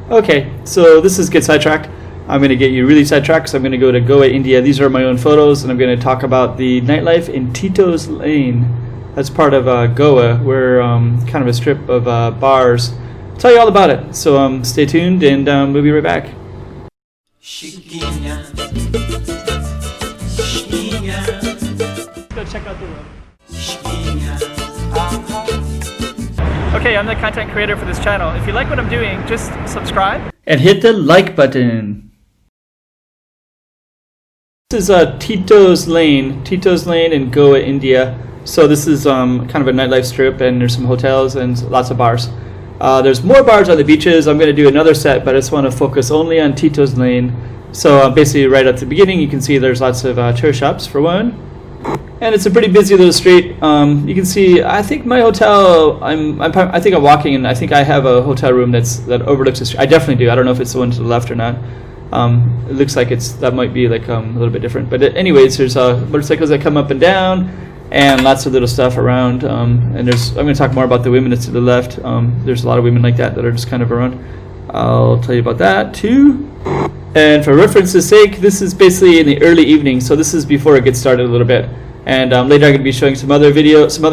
Okay, so this is Get Sidetracked. I'm going to get you really sidetracked, so I'm going to go to Goa, India. These are my own photos, and I'm going to talk about the nightlife in Tito's Lane. That's part of Goa. We're kind of a strip of bars. I'll tell you all about it. So stay tuned, and we'll be right back. Go check out the room. Okay, I'm the content creator for this channel. If you like what I'm doing, just subscribe and hit the like button. This is Tito's Lane in Goa, India. So this is kind of a nightlife strip, and there's some hotels and lots of bars. There's more bars on the beaches. I'm going to do another set, but I just want to focus only on Tito's Lane. So basically right at the beginning, you can see there's lots of tourist shops for one. And it's a pretty busy little street. You can see, I think my hotel, I think I'm walking, and I think I have a hotel room that overlooks the street. I definitely do. I don't know if it's the one to the left or not. It looks like that might be like a little bit different. But anyways, there's motorcycles that come up and down, and lots of little stuff around. And I'm going to talk more about the women that's to the left. There's a lot of women like that are just kind of around. I'll tell you about that too. And for reference's sake, this is basically in the early evening, so this is before it gets started a little bit. And later I'm going to be showing some other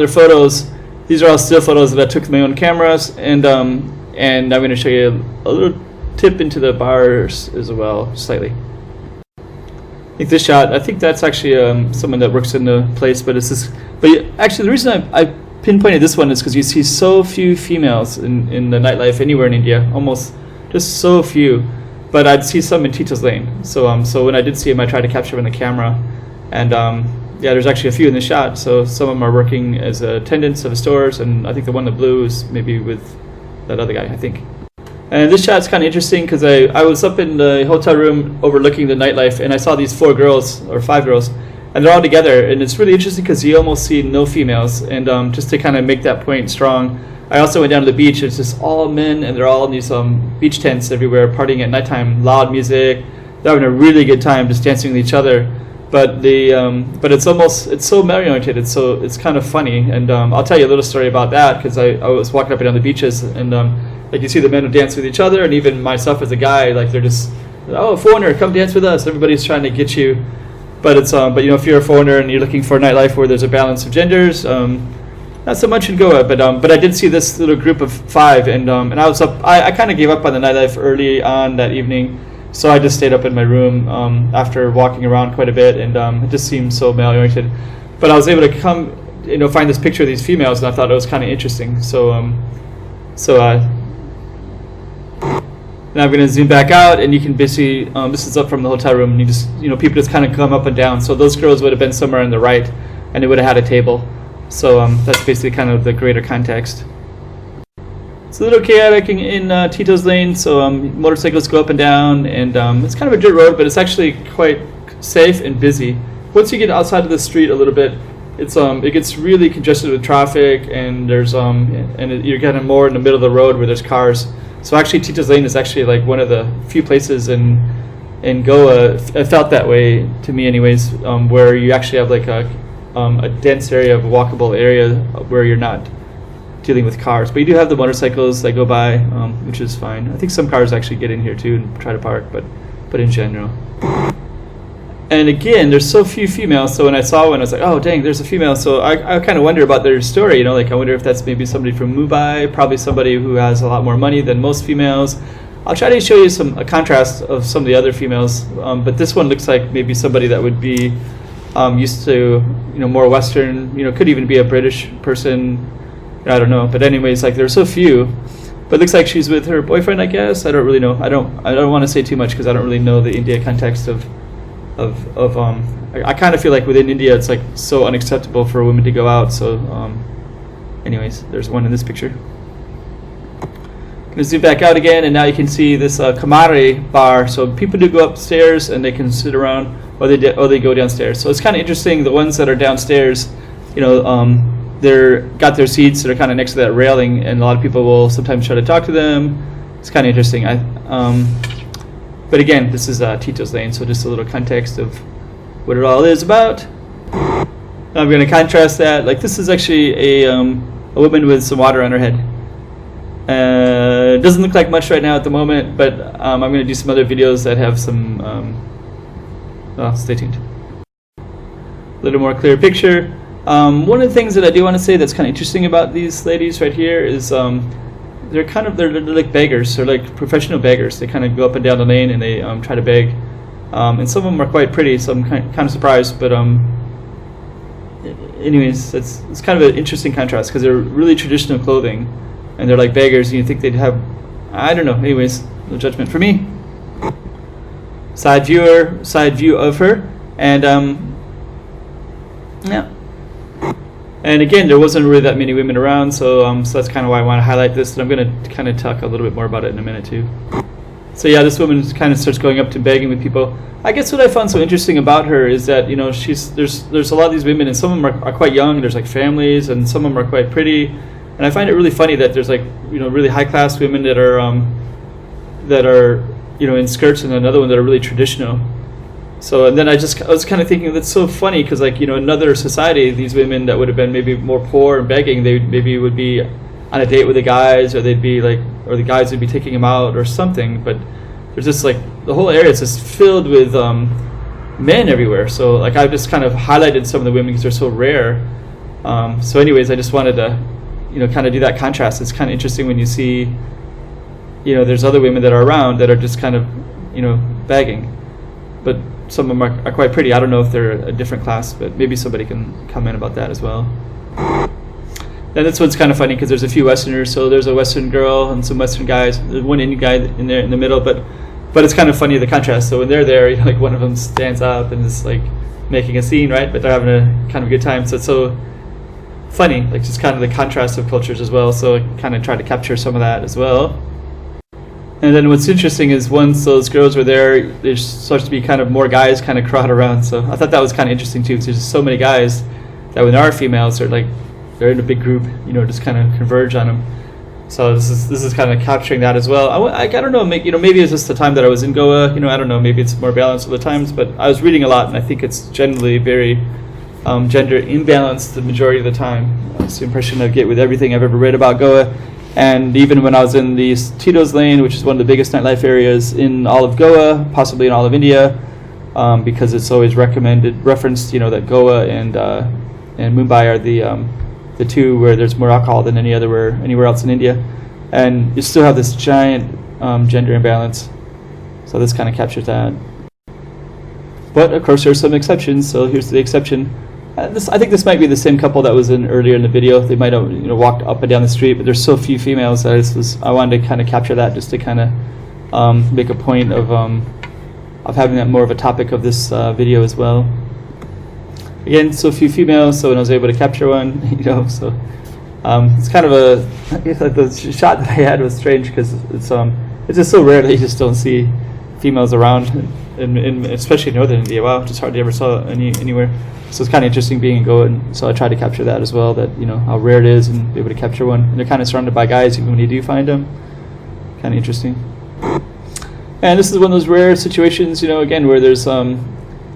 photos. These are all still photos that I took with my own cameras, and I'm going to show you a little tip into the bars as well, slightly. I think this shot, I think that's actually someone that works in the place, but it's this. But actually, the reason I pinpointed this one is because you see so few females in the nightlife anywhere in India, almost just so few. But I'd see some in Tito's Lane. So when I did see them, I tried to capture them in the camera, and yeah, there's actually a few in the shot. So some of them are working as attendants of stores, and I think the one in the blue is maybe with that other guy, I think. And this shot's kind of interesting because I was up in the hotel room overlooking the nightlife, and I saw these 4 girls or 5 girls, and they're all together. And it's really interesting because you almost see no females. And just to kind of make that point strong, I also went down to the beach. It's just all men, and they're all in these beach tents everywhere, partying at nighttime, loud music. They're having a really good time just dancing with each other. But it's so male oriented. It's kind of funny, and I'll tell you a little story about that because I was walking up and down the beaches, and like you see the men who dance with each other, and even myself as a guy, like they're just, oh, foreigner, come dance with us. Everybody's trying to get you, but it's but if you're a foreigner and you're looking for a nightlife where there's a balance of genders, not so much in Goa, but I did see this little group of 5, and I was up. I kind of gave up on the nightlife early on that evening. So I just stayed up in my room after walking around quite a bit, and it just seemed so male-oriented. But I was able to find this picture of these females, and I thought it was kind of interesting. So now I'm going to zoom back out, and you can basically, this is up from the hotel room, and you just, people just kind of come up and down. So those girls would have been somewhere on the right, and they would have had a table. So that's basically kind of the greater context. It's a little chaotic in Tito's Lane, so motorcycles go up and down, and it's kind of a dirt road, but it's actually quite safe and busy. Once you get outside of the street a little bit, it gets really congested with traffic, and you're getting more in the middle of the road where there's cars. So actually, Tito's Lane is actually like one of the few places in Goa. It felt that way to me, anyways, where you actually have like a dense area, of a walkable area where you're not dealing with cars, but you do have the motorcycles that go by, which is fine. I think some cars actually get in here too and try to park, but in general. And again, there's so few females, so when I saw one, I was like, oh dang, there's a female. So I kind of wonder about their story, like I wonder if that's maybe somebody from Mumbai, probably somebody who has a lot more money than most females. I'll try to show you a contrast of some of the other females, but this one looks like maybe somebody that would be used to more Western, could even be a British person. I don't know, but anyways, like there's so few, but it looks like she's with her boyfriend, I guess. I don't really know. I don't want to say too much because I don't really know the India context of I kind of feel like within India it's like so unacceptable for women to go out. So anyways, there's one in this picture. I'm gonna zoom back out again, and now you can see this Kamare bar. So people do go upstairs and they can sit around, or they go downstairs. So it's kind of interesting. The ones that are downstairs, they're got their seats that are kind of next to that railing, and a lot of people will sometimes try to talk to them. It's kind of interesting. But again, this is Tito's Lane, so just a little context of what it all is about. Now I'm going to contrast that. Like this is actually a woman with some water on her head. Doesn't look like much right now at the moment, but I'm going to do some other videos that have some. Stay tuned. A little more clear picture. One of the things that I do want to say that's kind of interesting about these ladies right here is they're like beggars. They're like professional beggars. They kind of go up and down the lane and they try to beg. And some of them are quite pretty, so I'm kind of surprised. But anyways, it's kind of an interesting contrast because they're really traditional clothing, and they're like beggars. And you think they'd have, I don't know. Anyways, no judgment for me. Side view of her, and yeah. And again, there wasn't really that many women around, so that's kind of why I want to highlight this. And I'm going to kind of talk a little bit more about it in a minute too. So yeah, this woman kind of starts going up to begging with people. I guess what I found so interesting about her is that, you know, there's a lot of these women, and some of them are quite young. There's like families, and some of them are quite pretty. And I find it really funny that there's like, you know, really high class women that are you know, in skirts, and another one that are really traditional. So, and then I was kind of thinking that's so funny because, like, you know, in another society, these women that would have been maybe more poor and begging, they maybe would be on a date with the guys, or they'd be like, or the guys would be taking them out or something. But there's just like the whole area is just filled with men everywhere. So like I've just kind of highlighted some of the women because they're so rare. So anyways, I just wanted to, you know, kind of do that contrast. It's kind of interesting when you see, you know, there's other women that are around that are just kind of, you know, begging, but some of them are quite pretty. I don't know if they're a different class, but maybe somebody can comment about that as well. And this one's kind of funny because there's a few Westerners. So there's a Western girl and some Western guys. There's one Indian guy in there in the middle, but it's kind of funny the contrast. So when they're there, you know, like one of them stands up and is like making a scene, right? But they're having a kind of a good time. So it's so funny, like just kind of the contrast of cultures as well. So I kind of tried to capture some of that as well. And then what's interesting is once those girls were there starts to be kind of more guys kind of crowd around. So I thought that was kind of interesting too, because there's so many guys that when there are females, they're in a big group, you know, just kind of converge on them. So this is kind of capturing that as well. I don't know, maybe it's just the time that I was in Goa. You know, I don't know, maybe it's more balanced with the times, but I was reading a lot, and I think it's generally very gender imbalanced the majority of the time. That's the impression I get with everything I've ever read about Goa. And even when I was in the Tito's Lane, which is one of the biggest nightlife areas in all of Goa, possibly in all of India, because it's always referenced, you know, that Goa and Mumbai are the two where there's more alcohol than anywhere else in India, and you still have this giant gender imbalance. So this kind of captures that. But of course, there's some exceptions. So here's the exception. I think this might be the same couple that was in earlier in the video. They might have, you know, walked up and down the street, but there's so few females that I wanted to kind of capture that, just to kind of make a point of having that more of a topic of this video as well. Again, so few females, so when I was able to capture one, you know, so it's kind of I guess like the shot that I had was strange because it's just so rare that you just don't see females around, in especially in northern India. Wow, just hardly ever saw anywhere. So it's kind of interesting being in Goa, and so I tried to capture that as well, that, you know, how rare it is, and be able to capture one. And they're kind of surrounded by guys even when you do find them. Kind of interesting. And this is one of those rare situations, you know, again, where there's a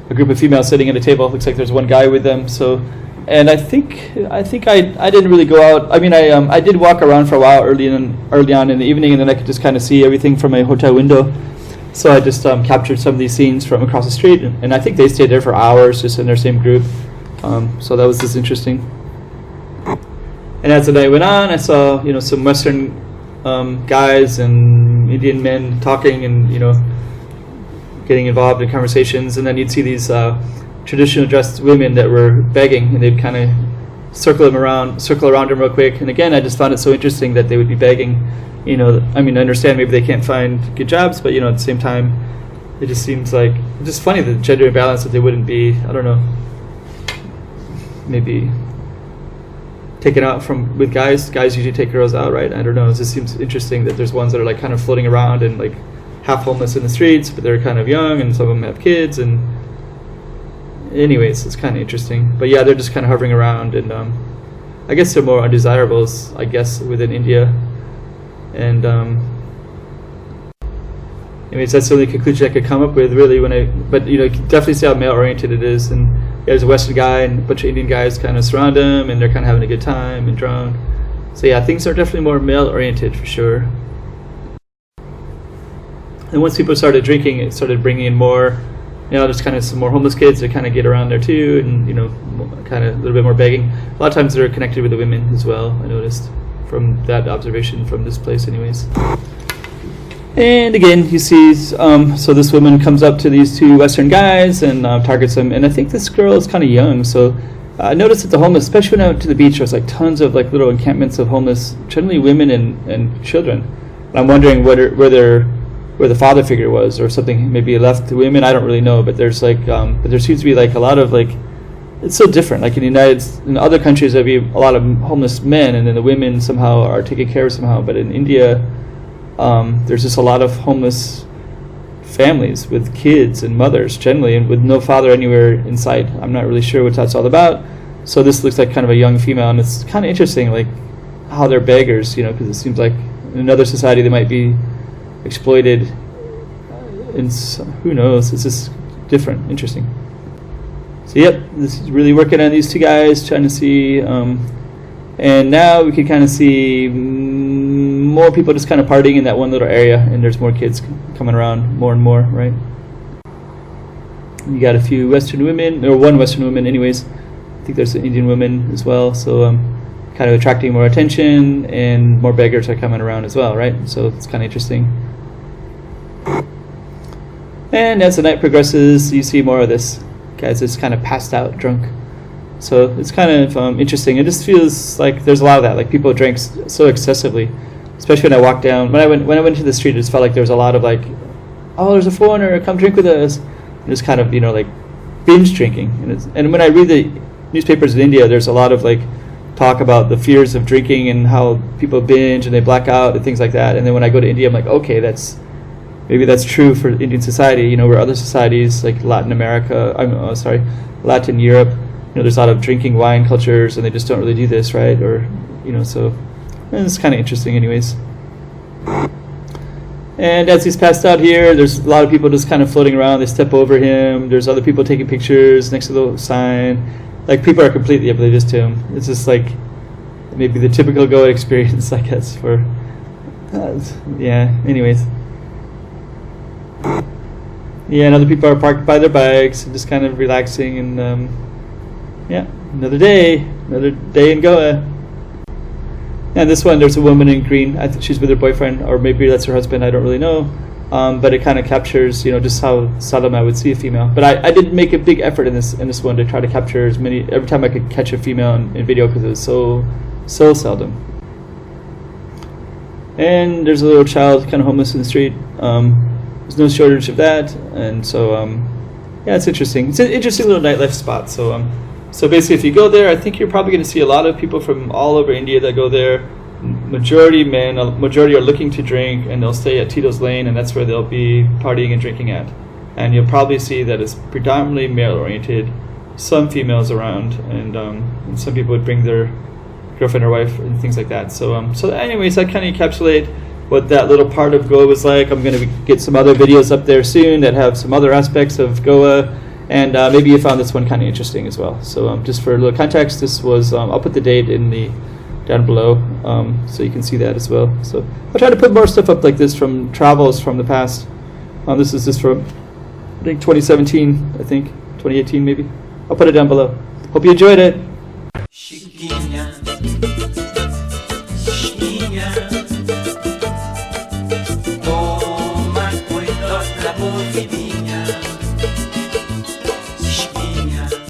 group of females sitting at a table. It looks like there's one guy with them. So, and I think I didn't really go out. I mean, I did walk around for a while early on in the evening, and then I could just kind of see everything from my hotel window. So I just captured some of these scenes from across the street, and I think they stayed there for hours just in their same group. So that was just interesting. And as the night went on, I saw, you know, some Western guys and Indian men talking and, you know, getting involved in conversations, and then you'd see these traditional dressed women that were begging, and they'd kind of circle around them real quick. And again, I just found it so interesting that they would be begging. You know, I mean, I understand maybe they can't find good jobs, but, you know, at the same time, it just seems like it's just funny, the gender imbalance, that they wouldn't be, I don't know, maybe taken out with guys. Guys usually take girls out, right? I don't know. It just seems interesting that there's ones that are like kind of floating around and like half homeless in the streets, but they're kind of young, and some of them have kids. And anyways, it's kind of interesting. But yeah, they're just kind of hovering around, and I guess they're more undesirables, I guess, within India. And anyways, that's the only conclusion I could come up with, really. But you know, you can definitely see how male-oriented it is. And yeah, there's a Western guy and a bunch of Indian guys kind of surround him, and they're kind of having a good time and drunk. So yeah, things are definitely more male-oriented for sure. And once people started drinking, it started bringing in more, there's kind of some more homeless kids that kind of get around there too, and kind of a little bit more begging. A lot of times they're connected with the women as well, I noticed from that observation from this place anyways. And again, you see, so this woman comes up to these two Western guys and targets them, and I think this girl is kind of young, so I noticed that the homeless, especially when I went to the beach, there was like tons of like little encampments of homeless, generally women and children. And I'm wondering where the father figure was, or something maybe left to women. I don't really know, but there's like, but there seems to be like a lot of like, it's so different. Like in other countries, there'd be a lot of homeless men, and then the women somehow are taken care of somehow. But in India, there's just a lot of homeless families with kids and mothers generally, and with no father anywhere in sight. I'm not really sure what that's all about. So this looks like kind of a young female, and it's kind of interesting, like how they're beggars, because it seems like in another society they might be exploited. And who knows? It's just different, interesting. So yep, this is really working on these two guys, trying to see, and now we can kind of see more people just kind of partying in that one little area, and there's more kids coming around more and more, right? You got a few Western women, or one Western woman anyways. I think there's an Indian woman as well, so kind of attracting more attention, and more beggars are coming around as well, right? So it's kind of interesting. And as the night progresses, you see more of this. Guys just kind of passed out drunk. So it's kind of interesting. It just feels like there's a lot of that. Like people drank so excessively, especially when I walked down. When I went to the street, it just felt like there was a lot of like, oh, there's a foreigner, come drink with us. And just kind of like binge drinking. And when I read the newspapers in India, there's a lot of like talk about the fears of drinking and how people binge and they black out and things like that. And then when I go to India, I'm like, okay, maybe that's true for Indian society, where other societies like Latin Europe, there's a lot of drinking wine cultures, and they just don't really do this, right? Or, so it's kind of interesting anyways. And as he's passed out here, there's a lot of people just kind of floating around. They step over him. There's other people taking pictures next to the sign. Like, people are completely oblivious to him. It's just like maybe the typical Goa experience, I guess, for, anyways. Yeah, and other people are parked by their bikes and just kind of relaxing, and another day in Goa. And this one, there's a woman in green. I think she's with her boyfriend, or maybe that's her husband. I don't really know. But it kind of captures, just how seldom I would see a female. But I did make a big effort in this one to try to capture as many, every time I could catch a female in video, because it was so seldom. And there's a little child kind of homeless in the street. There's no shortage of that, and so it's interesting. It's an interesting little nightlife spot. So basically, if you go there, I think you're probably going to see a lot of people from all over India that go there. Majority men, majority are looking to drink, and they'll stay at Tito's Lane, and that's where they'll be partying and drinking at. And you'll probably see that it's predominantly male-oriented, some females around, and some people would bring their girlfriend or wife and things like that. So anyways, I kind of encapsulate what that little part of Goa was like. I'm going to get some other videos up there soon that have some other aspects of Goa, and maybe you found this one kind of interesting as well. So just for a little context, this was, I'll put the date in down below, so you can see that as well. So I'll try to put more stuff up like this from travels from the past. This is just from, I think, 2017, 2018 maybe. I'll put it down below. Hope you enjoyed it.